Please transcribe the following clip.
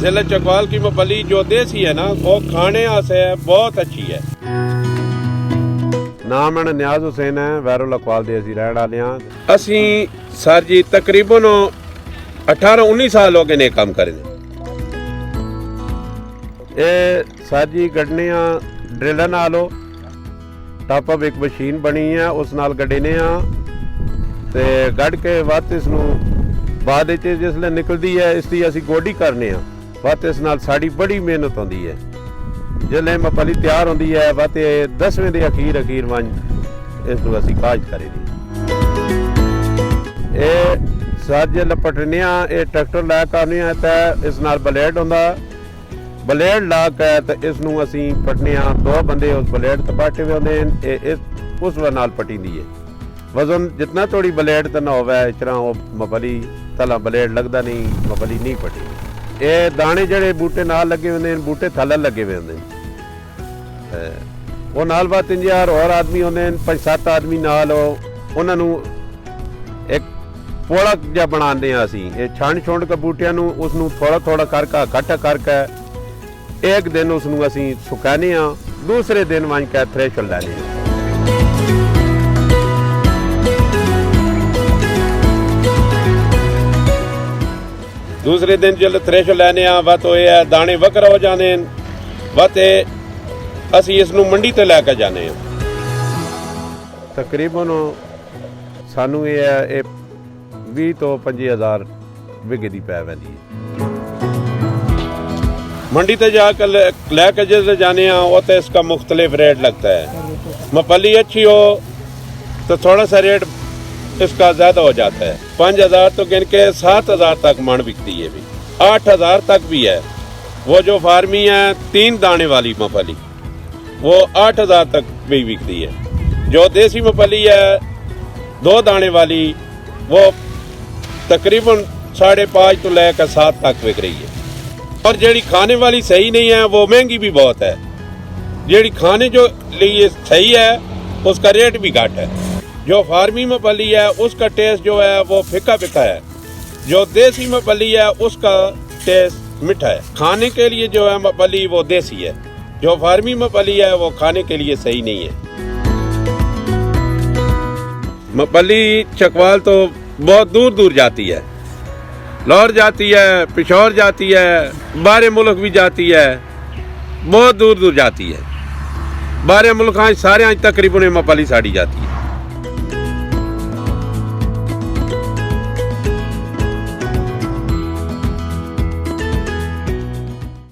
जिले चकवाल की मूंगफली जो देसी है ना वो खाने से बहुत अच्छी है। नाम मेरा नियाज हुसैन है, वैरो लखवाल दे असी रहने वाले हाँ। असी सर जी तकरीबन 18-19 साल हो गए ने काम करें। ये सर जी गड्ढने ड्रिल नाल टॉप अप एक मशीन बनी है, उस नाल गड्ढने ते गढ़ के वत इसनू बाद जिसले निकलती है इसकी असी गोडी करने वत इस नाल साड़ी बड़ी मेहनत होती है। जिसले मूंगफली तैयार होती है वत 10वें के अखीर वंज इसनू असी काज करे ये सर जे लपटने ये ट्रैक्टर लै करने तो इस नाल ब्लेड होंदा, ब्लेड ला के तो इसनू असी पटने 2 बंदे उस ब्लेड ते पाटे हुए होंदे ने, उस नाल पटींदी है। वजन जितना थोड़ी ब्लेड तो ना होवे इस तरह वो मूंगफली तला ब्लेड लगता नहीं, मूंगफली नहीं पटी। ये दाने जड़े बूटे नाल लगे होंदे ने, बूटे थल्ले लगे हुए होंदे वो नाल बात 3-4 और आदमी होंदे ने, 5-7 आदमी नाल उन्हां नू एक पोला जिहा बनाने असी ये छंड छुंड के बूटियां नू उसनू थोड़ा थोड़ा करके इकट्ठा करके एक दिन उसनू असी सुकाने दूसरे दिन वंज के थ्रेश लैने। दूसरे दिन जो थ्रेश लैने वत हो दाने वक्र हो जाने वत असी इसनू मंडी ते लैके जाने। तकरीबन सानू ये 20 तो 25 हज़ार विगे दी पै पैंदी है। मंडी ते जाकर लैके जिसले जाने वो तो इसका मुख्तलिफ रेट लगता है। मूंगफली अच्छी हो तो थोड़ा सा रेट इसका ज़्यादा हो जाता है। 5,000 तो गिन के 7,000 तक मन बिकती है, भी 8,000 तक भी है। वो जो फार्मी है 3 दाने वाली मूंगफली वो 8,000 तक भी बिकती है। जो देसी मूंगफली है 2 दाने वाली वो तकरीबन 5.5 तो लेकर 7 तक बिक रही है। और जेड़ी खाने वाली सही नहीं है वो महंगी भी बहुत है। जेड़ी खाने जो लिए सही है उसका रेट भी घट है। जो फार्मी मूंगफली है उसका टेस्ट जो है वो फीका फीका है, जो देसी मूंगफली है उसका टेस्ट मीठा है। खाने के लिए जो है मूंगफली वो देसी है, जो फार्मी मूंगफली है वो खाने के लिए सही नहीं है। मूंगफली चकवाल तो बहुत दूर दूर जाती है, लाहौर जाती है, पेशावर जाती है, बाहर मुल्क भी जाती है, बहुत दूर दूर जाती है। बाहर मुल्क सारे तकरीबन मूंगफली साड़ी जाती है।